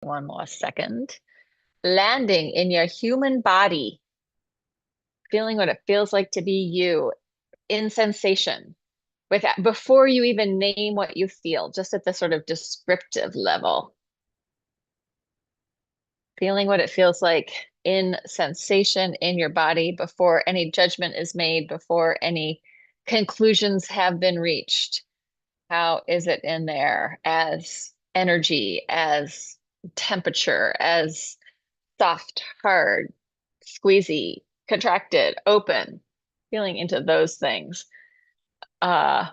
One more second. Landing in your human body, feeling what it feels like to be you in sensation before you even name what you feel, just at the sort of descriptive level. Feeling what it feels like in sensation in your body before any judgment is made, before any conclusions have been reached. How is it in there as energy, as temperature, as soft, hard, squeezy, contracted, open, feeling into those things. And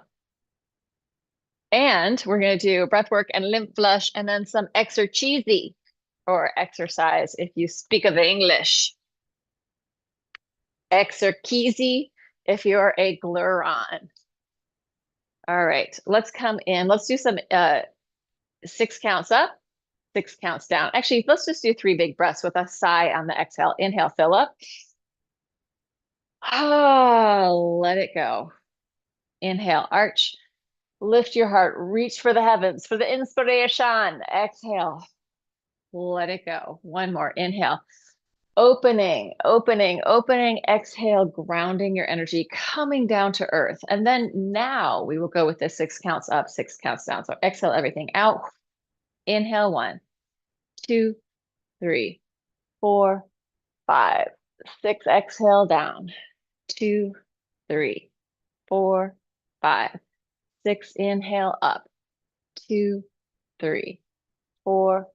we're going to do breath work and lymph flush and then some exercise or exercise if you speak of English. Exercise if you're a gluron. All right, let's come in. Let's do some 6 counts up, 6 counts down. Actually, let's just do 3 big breaths with a sigh on the exhale. Inhale, fill up. Let it go. Inhale, arch. Lift your heart, reach for the heavens for the inspiration. Exhale, let it go. One more, inhale. Opening, opening, opening, exhale, grounding your energy, coming down to earth. And then now we will go with the 6 counts up, 6 counts down. So exhale everything out. Inhale, 1, 2, 3, 4, 5, 6. Exhale down. 2, 3, 4, 5, 6. Inhale up. 2, 3, 4,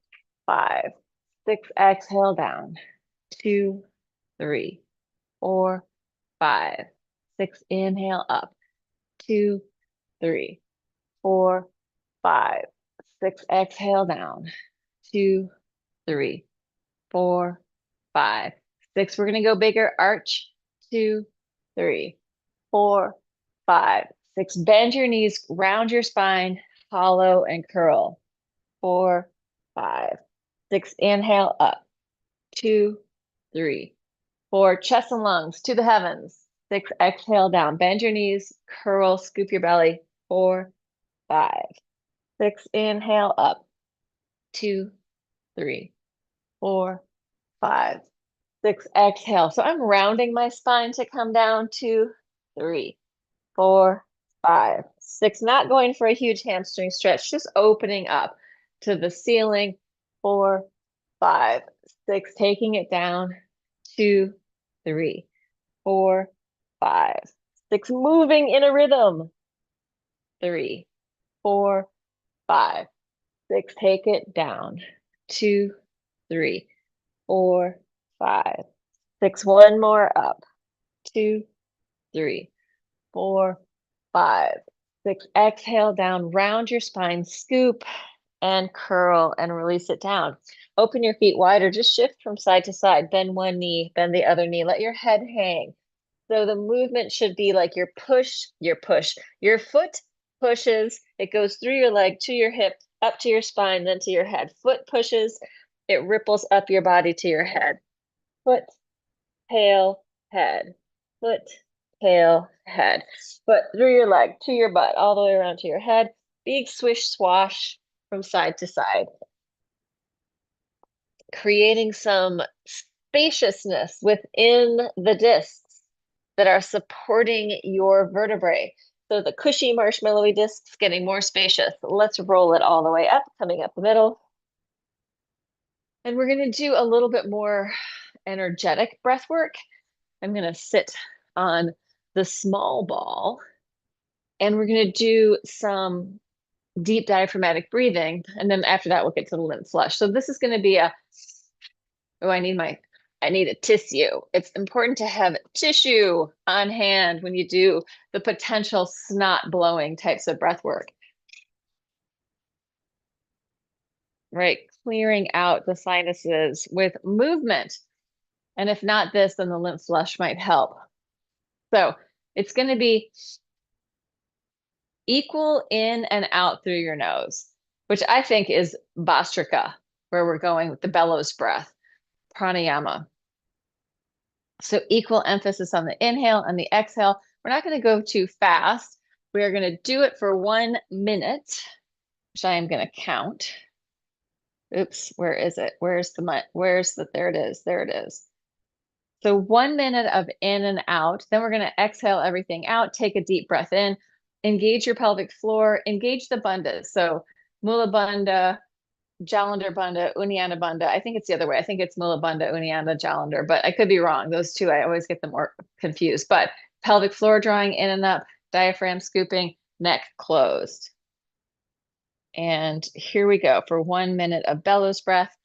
5, 6. Exhale down. 2, 3, 4, 5, 6. Inhale up. 2, 3, 4, 5, 6. Exhale down. 2, 3, 4, 5, 6. We're going to go bigger. Arch. 2, 3, 4, 5, 6. Bend your knees, round your spine, hollow and curl. 4, 5, 6. Inhale up. 2, 3, 4. Chest and lungs to the heavens. 6. Exhale down. Bend your knees, curl, scoop your belly. 4, 5, 6. Inhale up. 2, 3, 4, 5, 6. Exhale. So I'm rounding my spine to come down. 2, 3, 4, 5, 6. Not going for a huge hamstring stretch, just opening up to the ceiling. 4, 5, 6. Taking it down. 2, 3, 4, 5, 6. Moving in a rhythm. 3, 4, 5, 6. Take it down. 2, 3, 4, 5, 6. One more up. 2, 3, 4, 5, 6. Exhale down. Round your spine. Scoop and curl and release it down. Open your feet wider. Just shift from side to side. Bend one knee, bend the other knee. Let your head hang. So the movement should be like your push, your push. Your foot pushes, it goes through your leg to your hip, up to your spine, then to your head. Foot pushes, it ripples up your body to your head. Foot, tail, head. Foot, tail, head. Foot through your leg to your butt, all the way around to your head. Big swish swash from side to side. Creating some spaciousness within the discs that are supporting your vertebrae. So the cushy marshmallowy discs getting more spacious. Let's roll it all the way up, coming up the middle. And we're going to do a little bit more energetic breath work. I'm going to sit on the small ball and we're going to do some deep diaphragmatic breathing. And then after that, we'll get to the lymph flush. So this is going to be I need a tissue. It's important to have tissue on hand when you do the potential snot blowing types of breath work. Right, clearing out the sinuses with movement. And if not this, then the lymph flush might help. So it's going to be equal in and out through your nose, which I think is Bhastrika, where we're going with the bellows breath, pranayama. So equal emphasis on the inhale and the exhale. We're not going to go too fast. We are going to do it for 1 minute, which I am going to count. Oops, where is it? There it is. There it is. So 1 minute of in and out. Then we're going to exhale everything out. Take a deep breath in. Engage your pelvic floor. Engage the bandhas. So Mula Bandha, Jalandhar Bandha, Uddiyana Bandha. I think it's the other way. I think it's Mula Bandha, Uddiyana, Jalandhar, but I could be wrong. Those two, I always get them more confused. But pelvic floor drawing in and up, diaphragm scooping, neck closed. And here we go for 1 minute of bellows breath.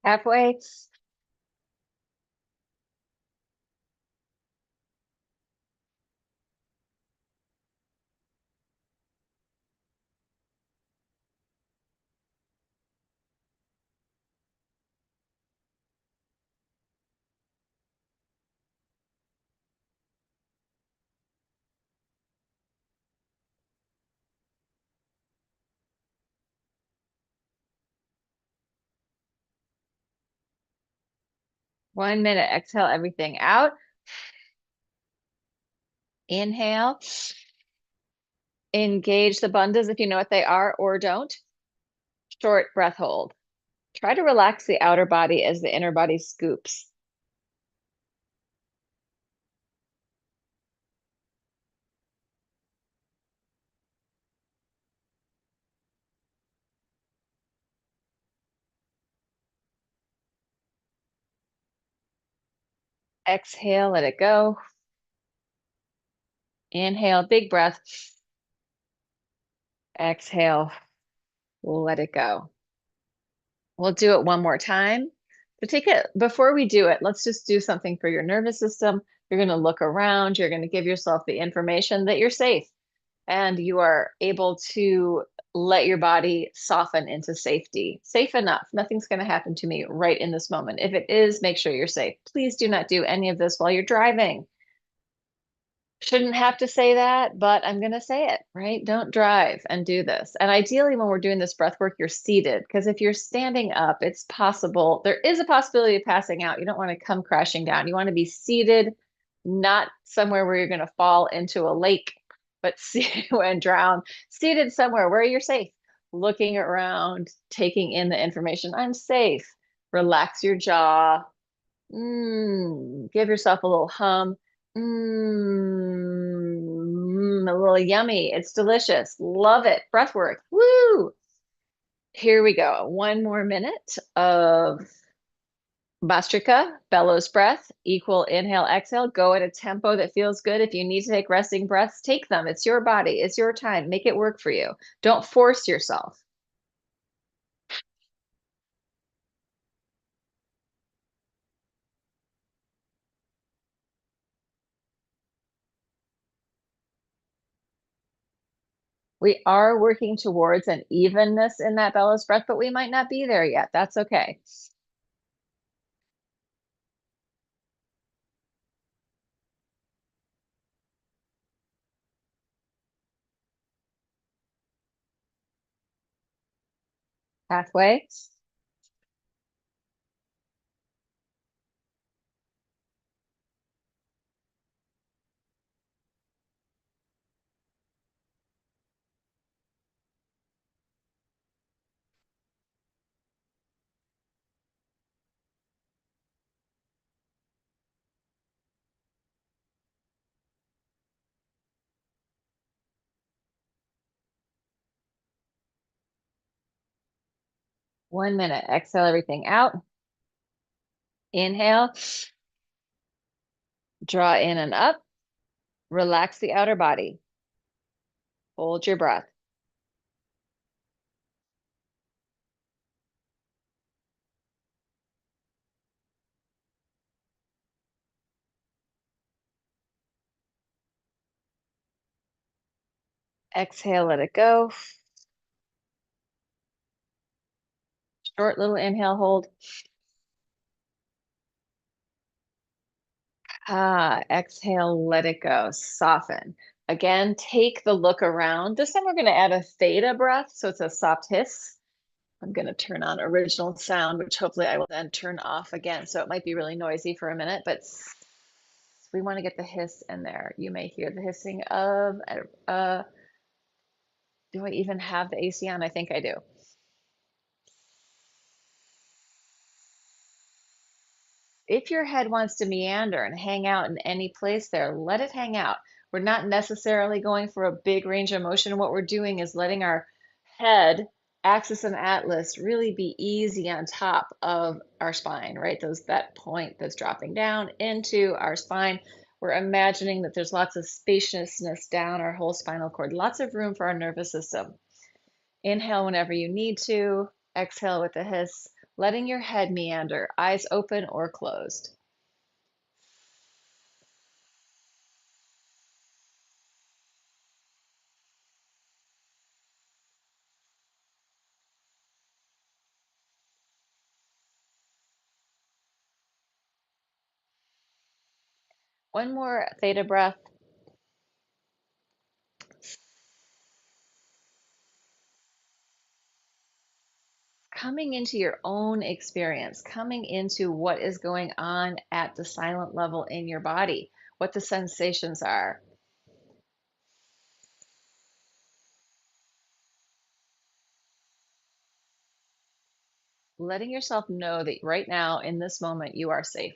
Halfway. 1 minute. Exhale everything out. Inhale. Engage the bandhas if you know what they are or don't. Short breath hold. Try to relax the outer body as the inner body scoops. Exhale, let it go. Inhale, big breath. Exhale, let it go. We'll do it one more time. So take it, before we do it, let's just do something for your nervous system. You're going to look around. You're going to give yourself the information that you're safe and you are able to let your body soften into safety. Safe enough. Nothing's going to happen to me right in this moment. If it is, make sure you're safe. Please do not do any of this while you're driving. Shouldn't have to say that, but I'm going to say it, right? Don't drive and do this. And ideally, when we're doing this breath work, you're seated because if you're standing up, it's possible, there is a possibility of passing out. You don't want to come crashing down. You want to be seated, not somewhere where you're going to fall into a lake, but see and drown, seated somewhere where you're safe, looking around, taking in the information. I'm safe. Relax your jaw. Give yourself a little hum. A little yummy. It's delicious. Love it. Breathwork. Woo! Here we go. 1 more minute of Bhastrika, bellows breath, equal inhale, exhale. Go at a tempo that feels good. If you need to take resting breaths, take them. It's your body. It's your time. Make it work for you. Don't force yourself. We are working towards an evenness in that bellows breath, but we might not be there yet. That's okay. Halfway. One minute. Exhale everything out. Inhale. Draw in and up. Relax the outer body. Hold your breath. Exhale, let it go. Short little inhale, hold. Exhale, let it go, soften. Again, take the look around. This time we're going to add a theta breath, so it's a soft hiss. I'm going to turn on original sound, which hopefully I will then turn off again. So it might be really noisy for a minute, but we want to get the hiss in there. You may hear the hissing of, do I even have the AC on? I think I do. If your head wants to meander and hang out in any place there, let it hang out. We're not necessarily going for a big range of motion. What we're doing is letting our head, axis and atlas, really be easy on top of our spine, right? That point that's dropping down into our spine. We're imagining that there's lots of spaciousness down our whole spinal cord, lots of room for our nervous system. Inhale whenever you need to, exhale with a hiss, letting your head meander, eyes open or closed. One more theta breath. Coming into your own experience, coming into what is going on at the silent level in your body, what the sensations are. Letting yourself know that right now, in this moment, you are safe.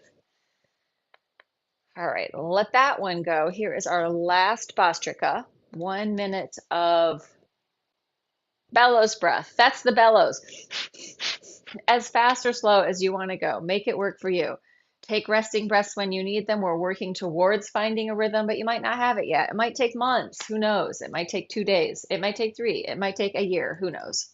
All right, let that one go. Here is our last Bhastrika. 1 minute of bellows breath. That's the bellows. As fast or slow as you want to go. Make it work for you. Take resting breaths when you need them. We're working towards finding a rhythm, but you might not have it yet. It might take months. Who knows? It might take 2 days. It might take 3. It might take a year. Who knows?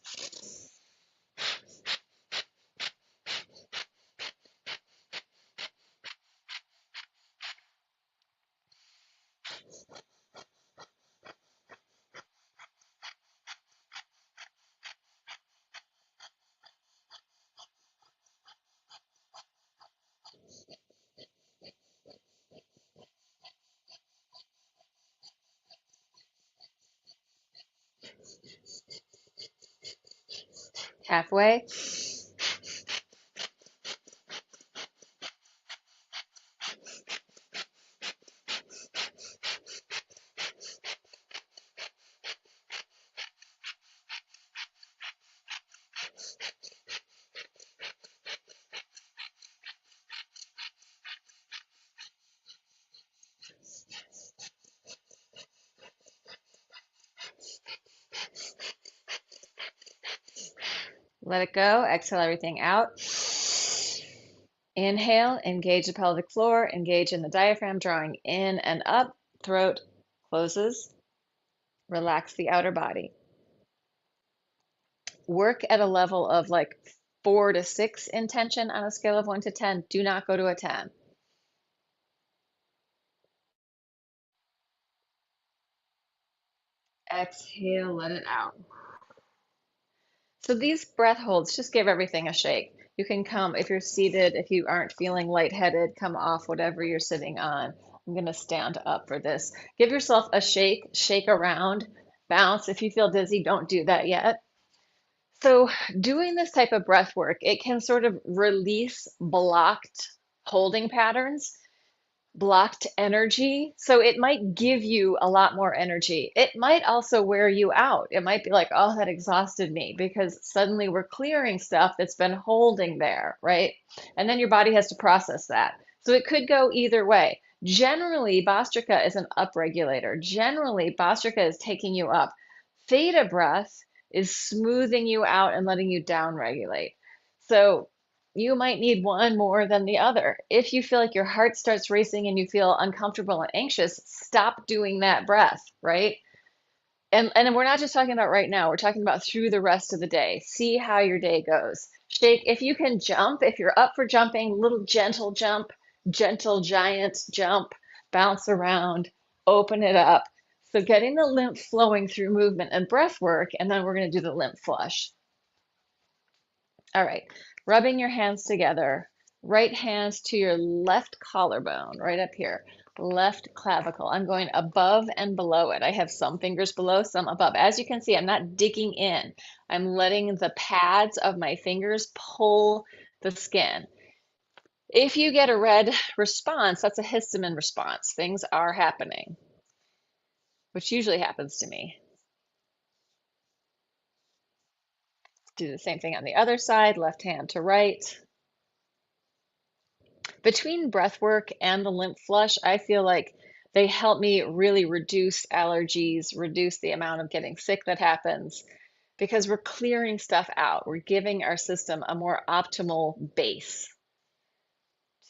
Halfway. Let it go. Exhale everything out. Inhale, engage the pelvic floor, engage in the diaphragm, drawing in and up. Throat closes. Relax the outer body. Work at a level of like 4 to 6 in tension on a scale of 1 to 10. Do not go to a 10. Exhale, let it out. So these breath holds, just give everything a shake. You can come, if you're seated, if you aren't feeling lightheaded, come off whatever you're sitting on. I'm going to stand up for this. Give yourself a shake, shake around, bounce. If you feel dizzy, don't do that yet. So doing this type of breath work, it can sort of release blocked holding patterns, blocked energy. So it might give you a lot more energy. It might also wear you out. It might be like, oh, that exhausted me because suddenly we're clearing stuff that's been holding there, right? And then your body has to process that. So it could go either way. Generally, Bhastrika is an upregulator. Generally, Bhastrika is taking you up. Theta breath is smoothing you out and letting you downregulate. So you might need one more than the other. If you feel like your heart starts racing and you feel uncomfortable and anxious, stop doing that breath, right? And we're not just talking about right now, we're talking about through the rest of the day. See how your day goes. Shake, if you can jump, if you're up for jumping, little gentle jump, gentle giant jump, bounce around, open it up. So getting the lymph flowing through movement and breath work, and then we're going to do the lymph flush. All right, rubbing your hands together, Right hands to your left collarbone, right up here, left clavicle. I'm going above and below it. I have some fingers below, some above. As you can see, I'm not digging in. I'm letting the pads of my fingers pull the skin. If you get a red response, that's a histamine response. Things are happening, which usually happens to me. Do the same thing on the other side, left hand to right. Between breath work and the lymph flush, I feel like they help me really reduce allergies, reduce the amount of getting sick that happens, because we're clearing stuff out. We're giving our system a more optimal base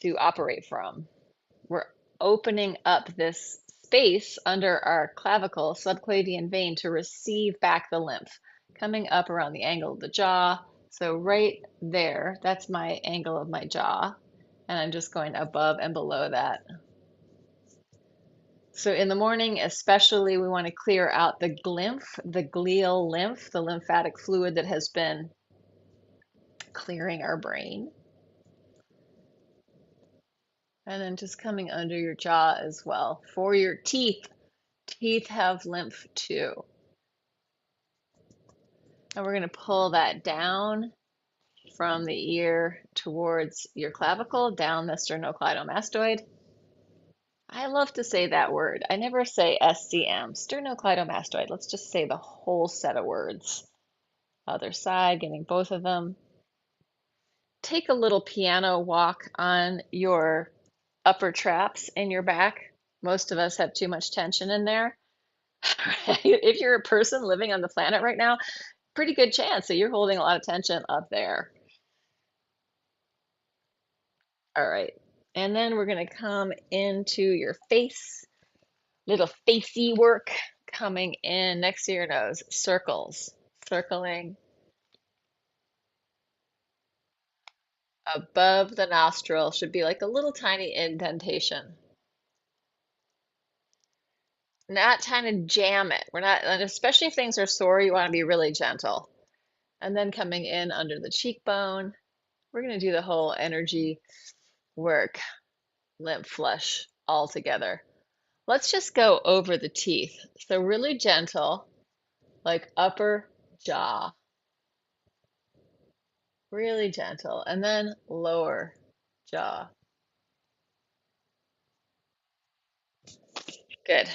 to operate from. We're opening up this space under our clavicle, subclavian vein, to receive back the lymph, coming up around the angle of the jaw. So right there, that's my angle of my jaw. And I'm just going above and below that. So in the morning, especially, we want to clear out the lymph, the glial lymph, the lymphatic fluid that has been clearing our brain. And then just coming under your jaw as well. For your teeth, teeth have lymph too. And we're going to pull that down from the ear towards your clavicle, down the sternocleidomastoid. I love to say that word. I never say SCM, sternocleidomastoid. Let's just say the whole set of words. Other side, getting both of them. Take a little piano walk on your upper traps in your back. Most of us have too much tension in there. If you're a person living on the planet right now, pretty good chance that you're holding a lot of tension up there. All right. And then we're going to come into your face, little facey work coming in next to your nose, circles, circling above the nostril, should be like a little tiny indentation. Not trying to jam it. We're not, and especially if things are sore, you want to be really gentle. And then coming in under the cheekbone, we're going to do the whole energy work, lymph flush all together. Let's just go over the teeth. So really gentle, like upper jaw, really gentle, and then lower jaw. Good.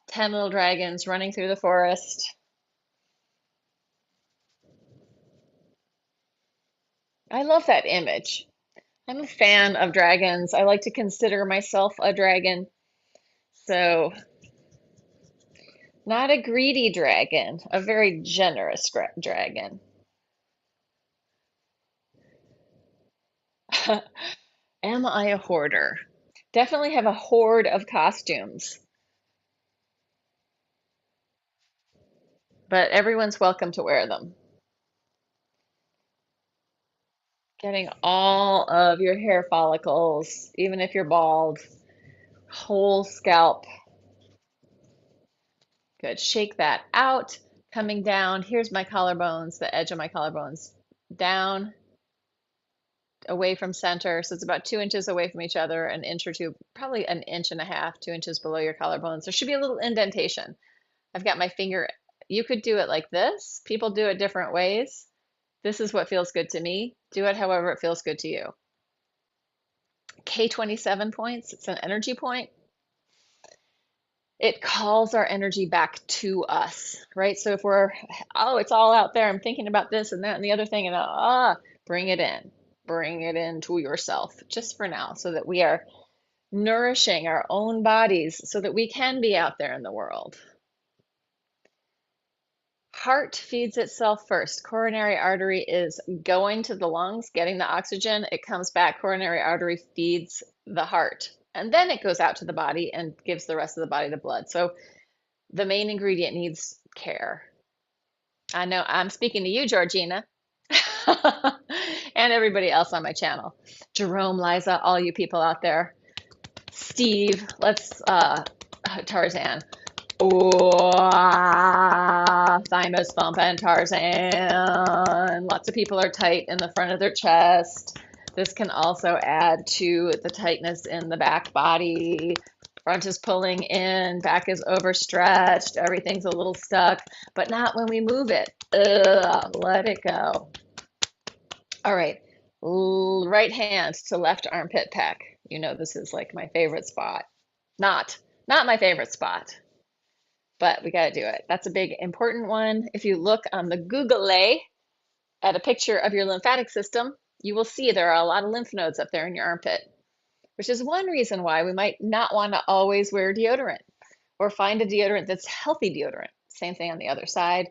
10 little dragons running through the forest. I love that image. I'm a fan of dragons. I like to consider myself a dragon. So, not a greedy dragon, a very generous dragon. Am I a hoarder? Definitely have a hoard of costumes, but everyone's welcome to wear them. Getting all of your hair follicles, even if you're bald, whole scalp. Good. Shake that out. Coming down. Here's my collarbones, the edge of my collarbones. Down, away from center. So it's about 2 inches away from each other, an inch or two, probably an inch and a half, 2 inches below your collarbones. There should be a little indentation. I've got my finger. You could do it like this. People do it different ways. This is what feels good to me. Do it however it feels good to you. K27 points. It's an energy point. It calls our energy back to us, right? So if we're, oh, it's all out there, I'm thinking about this and that and the other thing, and bring it in. Bring it into yourself just for now, so that we are nourishing our own bodies so that we can be out there in the world. Heart feeds itself first. Coronary artery is going to the lungs, getting the oxygen. It comes back. Coronary artery feeds the heart. And then it goes out to the body and gives the rest of the body the blood. So the main ingredient needs care. I know I'm speaking to you, Georgina, and everybody else on my channel. Jerome, Liza, all you people out there. Steve, let's, Tarzan. Oh, thymus thumping Tarzan. Lots of people are tight in the front of their chest. This can also add to the tightness in the back body. Front is pulling in, back is overstretched, everything's a little stuck, but not when we move it. Ugh, let it go. All right, right hand to left armpit pec. You know this is like my favorite spot. Not my favorite spot, but we got to do it. That's a big important one. If you look on the Google at a picture of your lymphatic system, you will see there are a lot of lymph nodes up there in your armpit, which is one reason why we might not want to always wear deodorant or find a deodorant that's healthy deodorant. Same thing on the other side.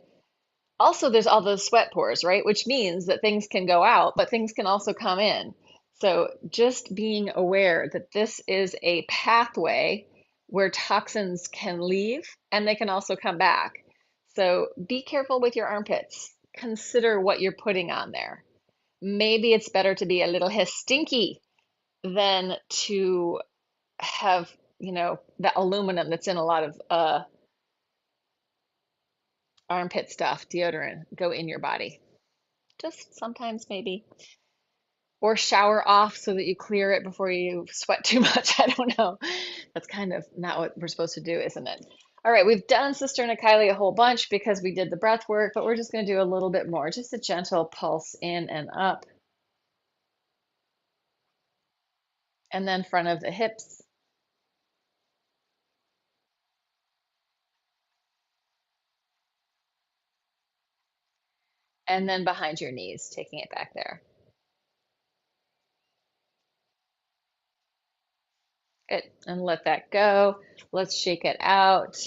Also, there's all those sweat pores, right? Which means that things can go out, but things can also come in. So just being aware that this is a pathway where toxins can leave and they can also come back. So be careful with your armpits. Consider what you're putting on there. Maybe it's better to be a little stinky than to have, the aluminum that's in a lot of armpit stuff, deodorant, go in your body. Just sometimes maybe. Or shower off so that you clear it before you sweat too much. I don't know. That's kind of not what we're supposed to do, isn't it? All right, we've done Sister Nikali a whole bunch because we did the breath work, but we're just going to do a little bit more, just a gentle pulse in and up. And then front of the hips. And then behind your knees, taking it back there. Good. And let that go. Let's shake it out.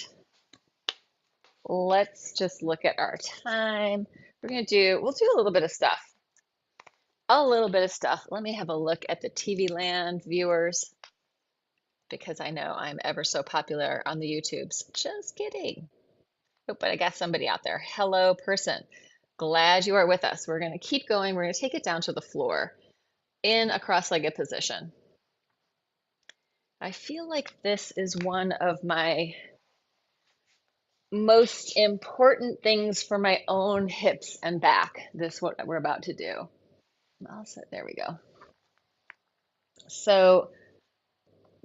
Let's just look at our time. We'll do a little bit of stuff. A little bit of stuff. Let me have a look at the TV land viewers because I know I'm ever so popular on the YouTubes. Just kidding. Oh, but I got somebody out there. Hello, person. Glad you are with us. We're going to keep going. We're going to take it down to the floor in a cross-legged position. I feel like this is one of my most important things for my own hips and back. This what we're about to do. Also, there we go. So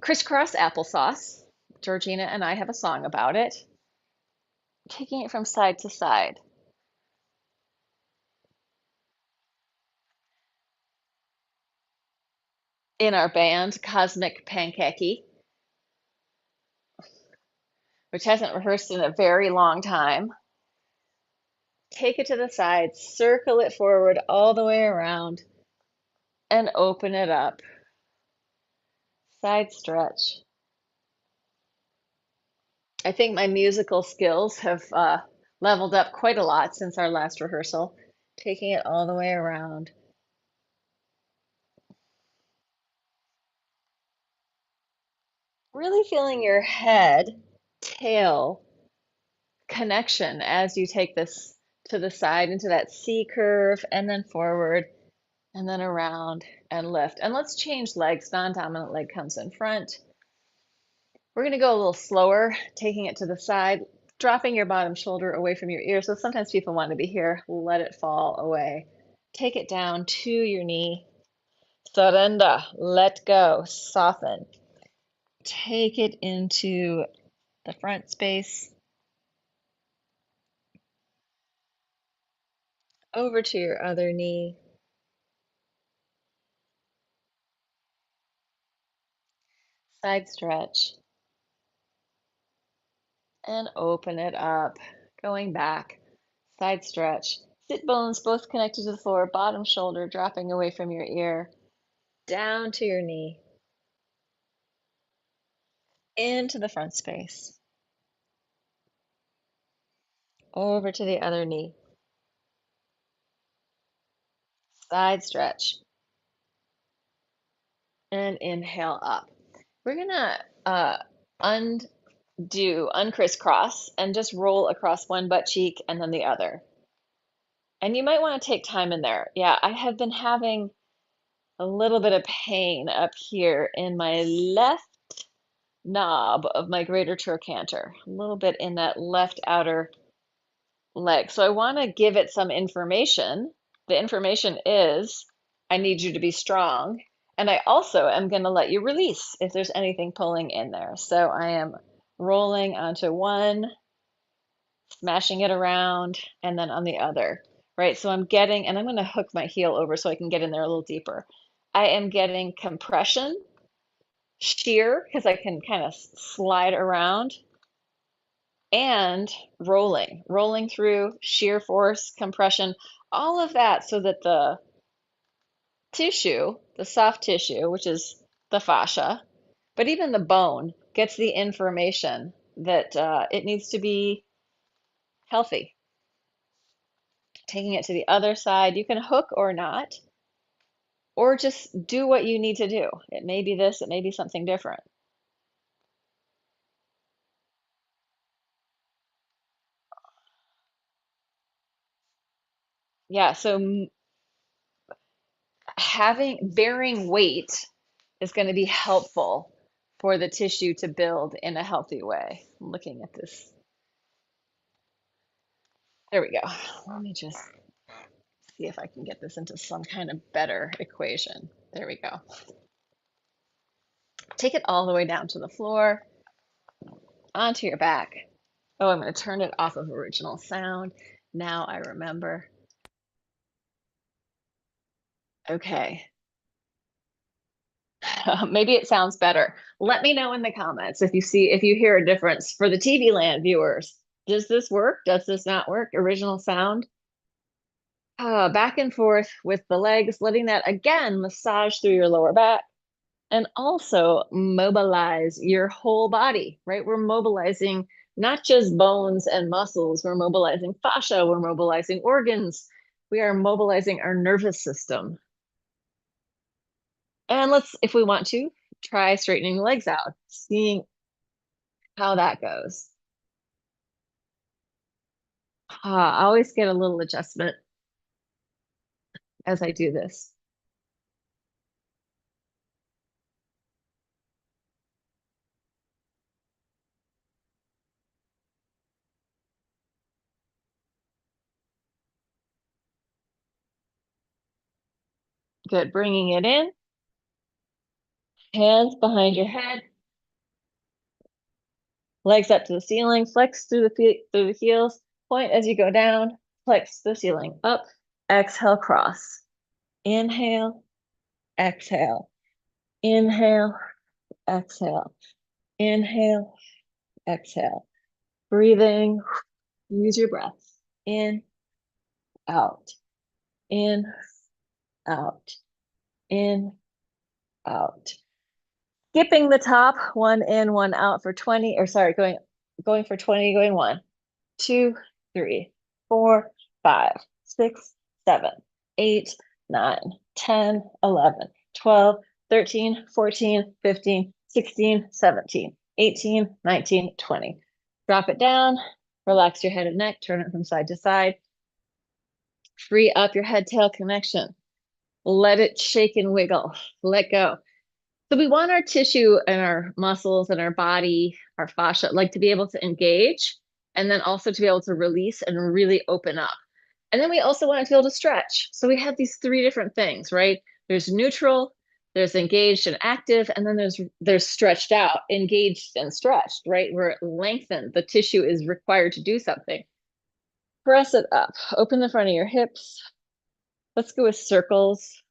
crisscross applesauce. Georgina and I have a song about it. Taking it from side to side. In our band, Cosmic Pankeki, which hasn't rehearsed in a very long time. Take it to the side, circle it forward all the way around, and open it up. Side stretch. I think my musical skills have leveled up quite a lot since our last rehearsal. Taking it all the way around. Really feeling your head, tail connection as you take this to the side into that C curve and then forward and then around and lift. And let's change legs. Non-dominant leg comes in front. We're going to go a little slower, taking it to the side, dropping your bottom shoulder away from your ear. So sometimes people want to be here. Let it fall away. Take it down to your knee. Surrender. Let go. Soften. Take it into the front space. Over to your other knee. Side stretch. And open it up. Going back. Side stretch. Sit bones both connected to the floor. Bottom shoulder dropping away from your ear. Down to your knee. Into the front space. Over to the other knee. Side stretch. And inhale up. We're gonna uncrisscross and just roll across one butt cheek and then the other. And you might want to take time in there. Yeah, I have been having a little bit of pain up here in my left knob of my greater trochanter, a little bit in that left outer leg. So I want to give it some information. The information is I need you to be strong. And I also am going to let you release if there's anything pulling in there. So I am rolling onto one, smashing it around, and then on the other, right? So I'm getting, and I'm going to hook my heel over so I can get in there a little deeper. I am getting compression, shear, because I can kind of slide around, and rolling through, shear force, compression, all of that so that the tissue, the soft tissue, which is the fascia, but even the bone gets the information that it needs to be healthy. Taking it to the other side, you can hook or not, or just do what you need to do. It may be this, it may be something different. Yeah, so bearing weight is going to be helpful for the tissue to build in a healthy way. I'm looking at this. There we go. Let me just see if I can get this into some kind of better equation. There we go. Take it all the way down to the floor, onto your back. Oh, I'm going to turn it off of original sound. Now I remember. Okay. Maybe it sounds better. Let me know in the comments if you hear a difference for the TV land viewers. Does this work? Does this not work? Original sound. Back and forth with the legs, letting that again massage through your lower back and also mobilize your whole body, right? We're mobilizing not just bones and muscles, we're mobilizing fascia, we're mobilizing organs, we are mobilizing our nervous system. And let's, if we want to, try straightening the legs out, seeing how that goes. I always get a little adjustment as I do this. Good, bringing it in, hands behind your head, legs up to the ceiling, flex through the heels, point as you go down, flex the ceiling up, exhale, cross. Inhale, exhale, inhale, exhale, inhale, exhale. Breathing, use your breath. In, out, in, out, in, out. Skipping the top, one in, one out for 20, or sorry, going for 20, going 1, 2, 3, 4, 5, 6, 7, 8, 9, 10, 11, 12, 13, 14, 15, 16, 17, 18, 19, 20. Drop it down, relax your head and neck, turn it from side to side. Free up your head tail connection. Let it shake and wiggle. Let go. So we want our tissue and our muscles and our body, our fascia, like to be able to engage and then also to be able to release and really open up. And then we also want it to be able to stretch. So we have these three different things, right? There's neutral, there's engaged and active, and then there's stretched out, engaged and stretched, right? Where it lengthened, the tissue is required to do something. Press it up, open the front of your hips. Let's go with circles.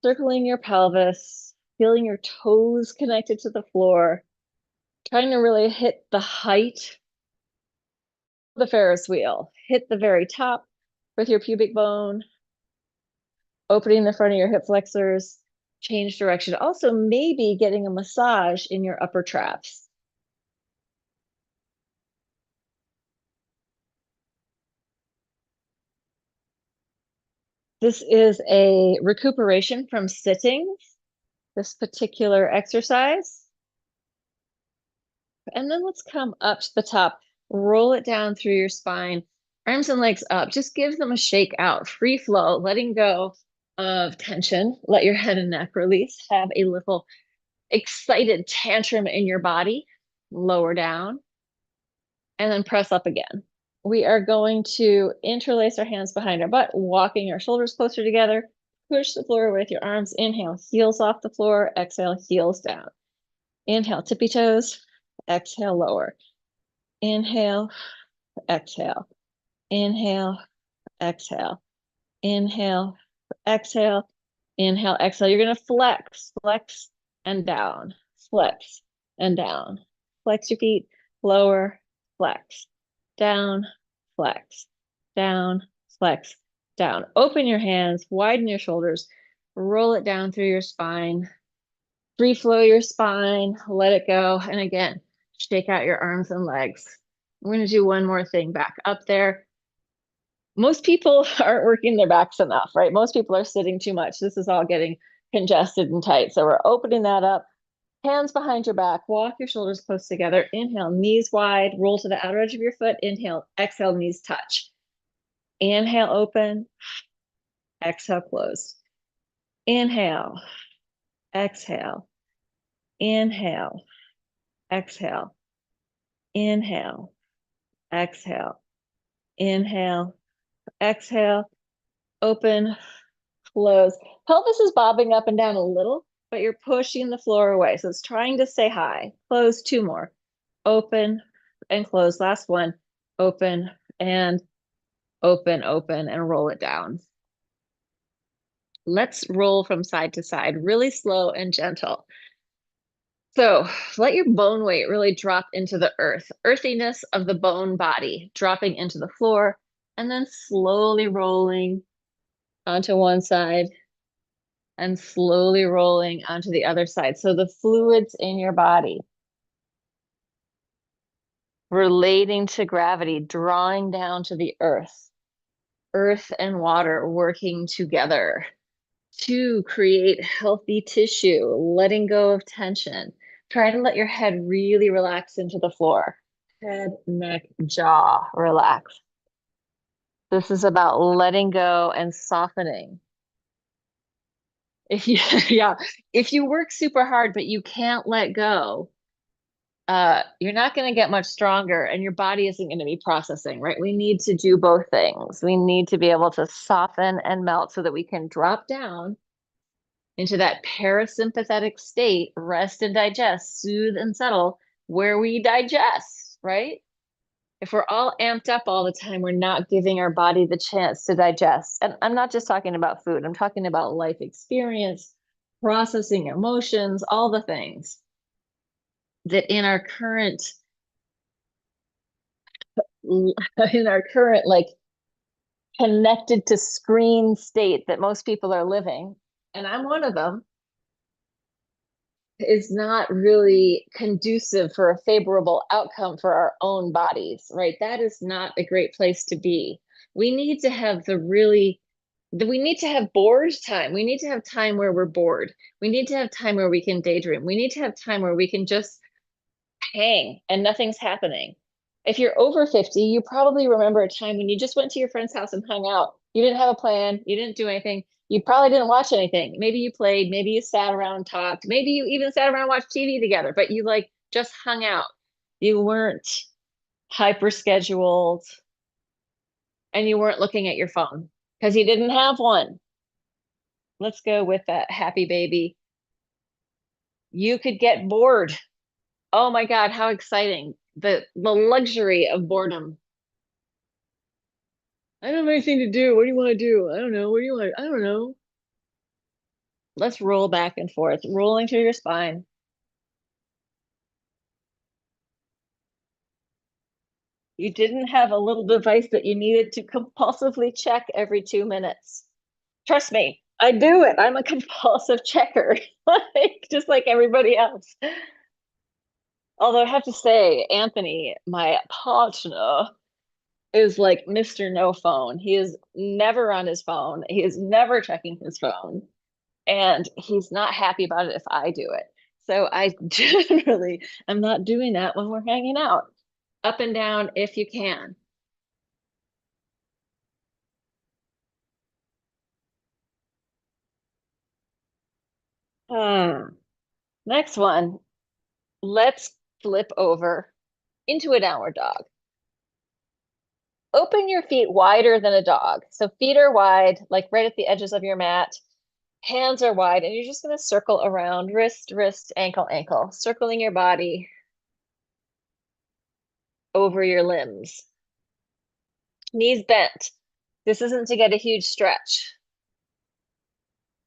Circling your pelvis, feeling your toes connected to the floor, trying to really hit the height of the Ferris wheel. Hit the very top with your pubic bone, opening the front of your hip flexors, change direction. Also, maybe getting a massage in your upper traps. This is a recuperation from sitting, this particular exercise. And then let's come up to the top, roll it down through your spine, arms and legs up. Just give them a shake out, free flow, letting go of tension. Let your head and neck release. Have a little excited tantrum in your body. Lower down and then press up again. We are going to interlace our hands behind our butt, walking our shoulders closer together, push the floor with your arms. Inhale, heels off the floor. Exhale, heels down. Inhale, tippy toes. Exhale, lower. Inhale, exhale. Inhale, exhale. Inhale, exhale. Inhale, exhale. You're going to flex, flex, and down. Flex and down. Flex your feet, lower, flex. Down, flex. Down, flex. Down. Open your hands, widen your shoulders, roll it down through your spine. Free flow your spine, let it go. And again, shake out your arms and legs. We're going to do one more thing back up there. Most people aren't working their backs enough, right? Most people are sitting too much. This is all getting congested and tight. So we're opening that up. Hands behind your back, walk your shoulders close together. Inhale, knees wide, roll to the outer edge of your foot. Inhale, exhale, knees touch. Inhale, open. Exhale, close. Inhale, exhale. Inhale, exhale. Inhale, exhale. Inhale, exhale. Open, close. Pelvis is bobbing up and down a little, but you're pushing the floor away. So it's trying to stay high. Close, two more. Open and close. Last one. Open and open, open, and roll it down. Let's roll from side to side, really slow and gentle. So let your bone weight really drop into the earthiness of the bone body, dropping into the floor, and then slowly rolling onto one side and slowly rolling onto the other side. So the fluids in your body relating to gravity, drawing down to the earth and water working together to create healthy tissue, letting go of tension. Try to let your head really relax into the floor. Head, neck, jaw, relax. This is about letting go and softening. If you, yeah, if you work super hard, but you can't let go, you're not going to get much stronger and your body isn't going to be processing, right? We need to do both things. We need to be able to soften and melt so that we can drop down into that parasympathetic state, rest and digest, soothe and settle, where we digest, right? If we're all amped up all the time, we're not giving our body the chance to digest. And I'm not just talking about food, I'm talking about life experience, processing emotions, all the things that in our current like connected to screen state that most people are living, and I'm one of them, is not really conducive for a favorable outcome for our own bodies, right? That is not a great place to be. We need to have we need to have bored time. We need to have time where we're bored. We need to have time where we can daydream. We need to have time where we can just hang and nothing's happening. If you're over 50, you probably remember a time when you just went to your friend's house and hung out. You didn't have a plan. You didn't do anything. You probably didn't watch anything. Maybe you played, maybe you sat around and talked, maybe you even sat around and watched TV together, but you like just hung out. You weren't hyper scheduled and you weren't looking at your phone because you didn't have one. Let's go with that happy baby. You could get bored. Oh my God, how exciting. The luxury of boredom. I don't have anything to do. What do you want to do? I don't know. What do you want? I don't know. Let's roll back and forth, rolling through your spine. You didn't have a little device that you needed to compulsively check every 2 minutes. Trust me, I do it. I'm a compulsive checker, like just like everybody else. Although I have to say, Anthony, my partner, is like Mr. No Phone. He is never on his phone. He is never checking his phone. And he's not happy about it if I do it. So I generally am not doing that when we're hanging out. Up and down if you can. Next one, let's flip over into a downward dog. Open your feet wider than a dog. So feet are wide, like right at the edges of your mat. Hands are wide, and you're just going to circle around, wrist, wrist, ankle, ankle, circling your body over your limbs. Knees bent. This isn't to get a huge stretch.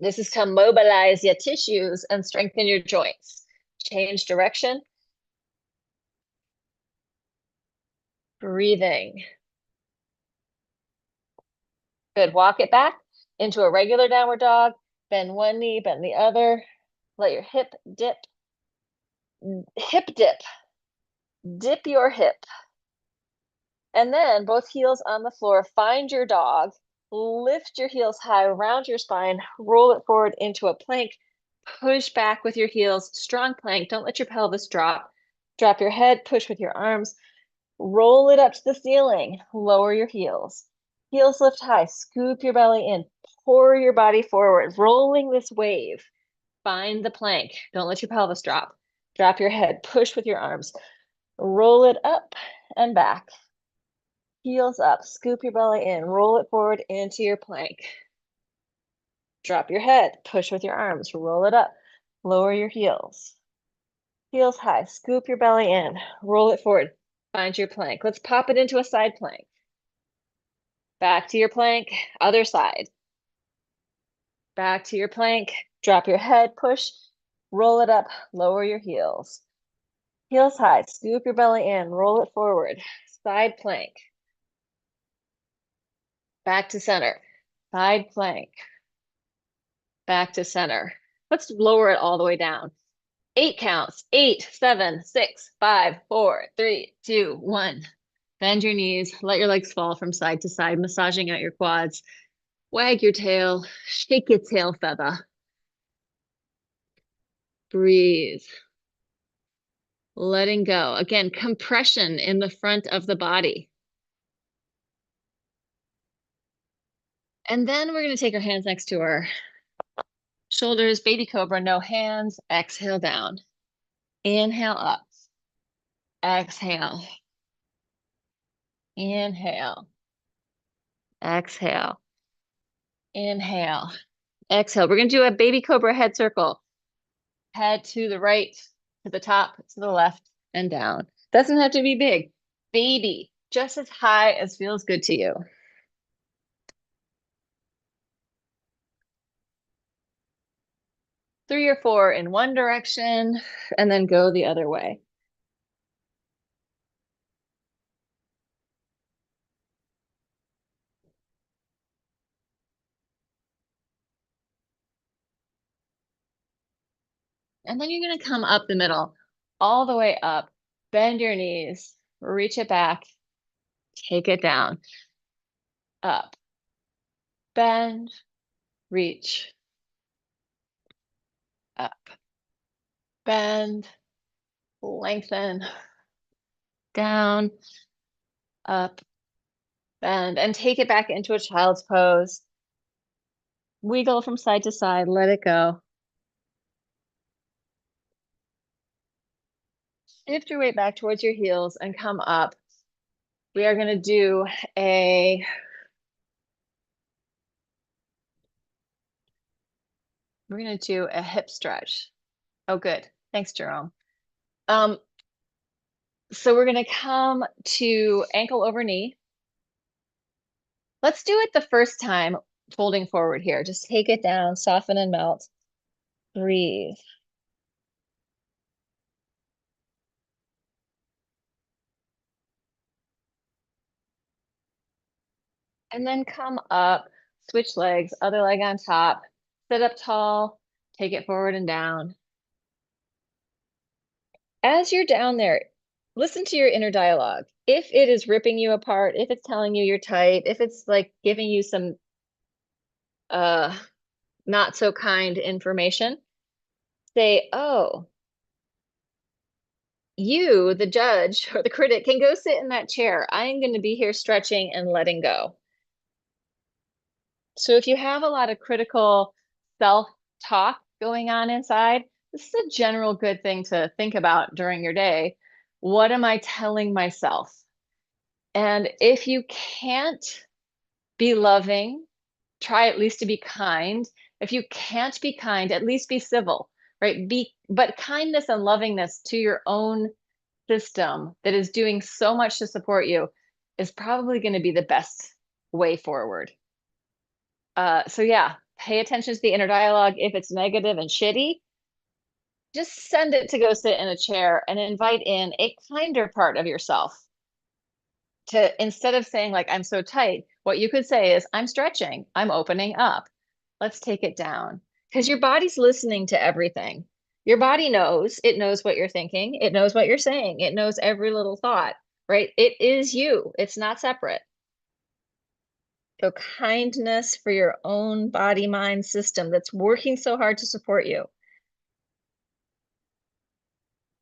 This is to mobilize your tissues and strengthen your joints. Change direction. Breathing. Good. Walk it back into a regular downward dog. Bend one knee, bend the other. Let your hip dip. Hip dip. Dip your hip. And then both heels on the floor. Find your dog. Lift your heels high, round your spine, roll it forward into a plank. Push back with your heels. Strong plank. Don't let your pelvis drop. Drop your head, push with your arms. Roll it up to the ceiling. Lower your heels. Heels lift high. Scoop your belly in. Pour your body forward. Rolling this wave. Find the plank. Don't let your pelvis drop. Drop your head. Push with your arms. Roll it up and back. Heels up. Scoop your belly in. Roll it forward into your plank. Drop your head. Push with your arms. Roll it up. Lower your heels. Heels high. Scoop your belly in. Roll it forward. Find your plank. Let's pop it into a side plank. Back to your plank. Other side. Back to your plank. Drop your head. Push. Roll it up. Lower your heels. Heels high. Scoop your belly in. Roll it forward. Side plank. Back to center. Side plank. Back to center. Let's lower it all the way down. 8 counts. 8, 7, 6, 5, 4, 3, 2, 1. Bend your knees. Let your legs fall from side to side, massaging out your quads. Wag your tail. Shake your tail feather. Breathe. Letting go. Again, compression in the front of the body. And then we're going to take our hands next to our shoulders, baby cobra, no hands. Exhale down. Inhale up. Exhale. Inhale. Exhale. Inhale. Exhale. We're going to do a baby cobra head circle. Head to the right, to the top, to the left, and down. Doesn't have to be big. Baby, just as high as feels good to you. Three or four in one direction, and then go the other way. And then you're going to come up the middle, all the way up. Bend your knees, reach it back, take it down. Up, bend, reach. Up, bend, lengthen. Down, up, bend. And take it back into a child's pose. Wiggle from side to side, let it go. Shift your weight back towards your heels and come up. We are going to do a hip stretch. Oh, good. Thanks, Jerome. So we're going to come to ankle over knee. Let's do it the first time, folding forward here. Just take it down, soften and melt. Breathe. And then come up, switch legs, other leg on top, sit up tall, take it forward and down. As you're down there, listen to your inner dialogue. If it is ripping you apart, if it's telling you you're tight, if it's like giving you some not so kind information, say, oh, you, the judge or the critic, can go sit in that chair. I am going to be here stretching and letting go. So if you have a lot of critical self-talk going on inside, this is a general good thing to think about during your day. What am I telling myself? And if you can't be loving, try at least to be kind. If you can't be kind, at least be civil, right? But kindness and lovingness to your own system that is doing so much to support you is probably going to be the best way forward. So yeah, pay attention to the inner dialogue. If it's negative and shitty, just send it to go sit in a chair and invite in a kinder part of yourself. To instead of saying like I'm so tight, what you could say is I'm stretching, I'm opening up. Let's take it down. Because your body's listening to everything. Your body knows, it knows what you're thinking, it knows what you're saying, it knows every little thought, right? It is you, it's not separate. So kindness for your own body mind system that's working so hard to support you.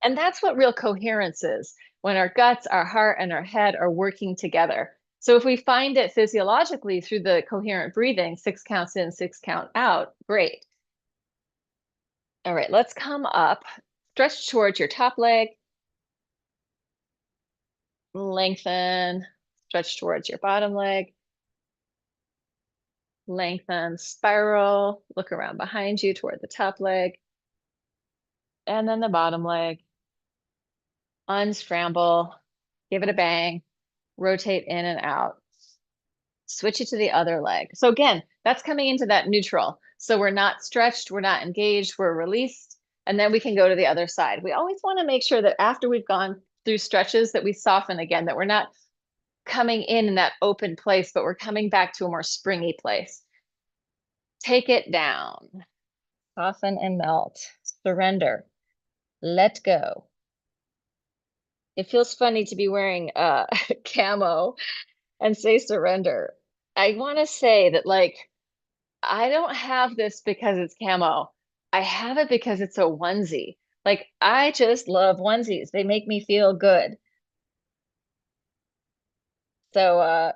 And that's what real coherence is, when our guts, our heart, and our head are working together. So if we find it physiologically through the coherent breathing, 6 counts in, 6 count out, great. All right, let's come up, stretch towards your top leg, lengthen, stretch towards your bottom leg, lengthen, spiral, look around behind you toward the top leg, and then the bottom leg. Unscramble, give it a bang, rotate in and out. Switch it to the other leg. So again, that's coming into that neutral. So we're not stretched, we're not engaged, we're released, and then we can go to the other side. We always want to make sure that after we've gone through stretches that we soften again, that we're not coming in that open place, but we're coming back to a more springy place. Take it down. Soften and melt. Surrender. Let go. It feels funny to be wearing camo and say surrender. I want to say that like I don't have this because it's camo. I have it because it's a onesie. Like I just love onesies. They make me feel good. So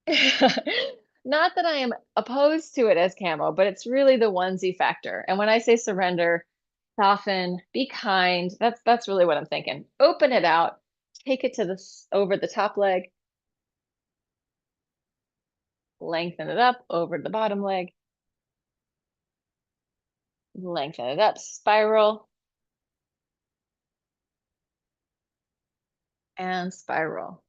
not that I am opposed to it as camo, but it's really the onesie factor. And when I say surrender, soften, be kind, that's really what I'm thinking. Open it out, take it to the over the top leg, lengthen it up over the bottom leg, lengthen it up, spiral, and spiral.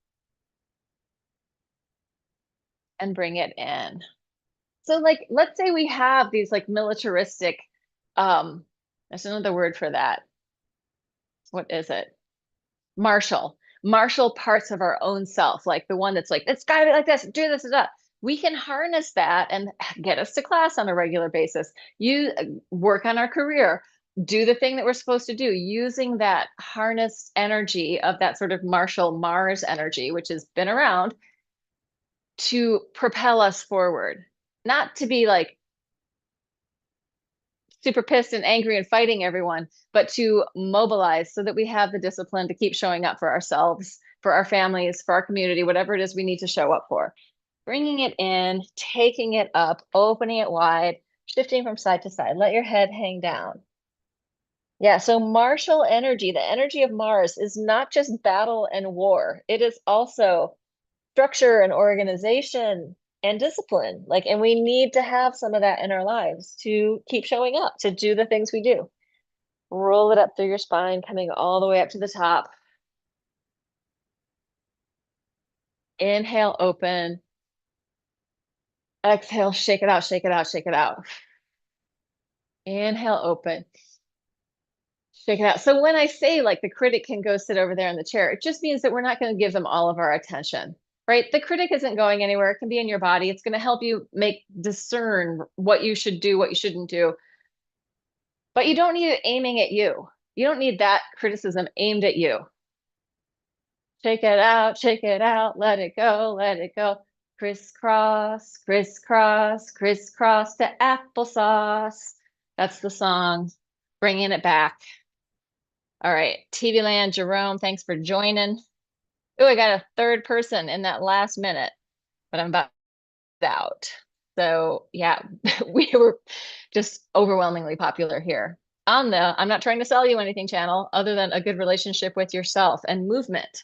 And bring it in. So like, let's say we have these like militaristic, there's another word for that. What is it? Martial parts of our own self, like the one that's like, it's gotta be like this, do this and that. We can harness that and get us to class on a regular basis. You work on our career, do the thing that we're supposed to do, using that harnessed energy of that sort of martial Mars energy, which has been around to propel us forward, not to be like super pissed and angry and fighting everyone, but to mobilize so that we have the discipline to keep showing up for ourselves, for our families, for our community, whatever it is we need to show up for. Bringing it in, taking it up, opening it wide, shifting from side to side. Let your head hang down. Yeah, so martial energy, the energy of Mars, is not just battle and war. It is also structure and organization and discipline. Like, and we need to have some of that in our lives to keep showing up, to do the things we do. Roll it up through your spine, coming all the way up to the top. Inhale, open. Exhale, shake it out, shake it out, shake it out. Inhale, open. Shake it out. So when I say like the critic can go sit over there in the chair, it just means that we're not going to give them all of our attention, right? The critic isn't going anywhere. It can be in your body. It's going to help you discern what you should do, what you shouldn't do. But you don't need it aiming at you. You don't need that criticism aimed at you. Shake it out, let it go, let it go. Crisscross, crisscross, crisscross to applesauce. That's the song. Bringing it back. All right, TV Land, Jerome, thanks for joining. Oh, I got a third person in that last minute, but I'm about out. So yeah, we were just overwhelmingly popular here on the I'm not trying to sell you anything channel other than a good relationship with yourself and movement.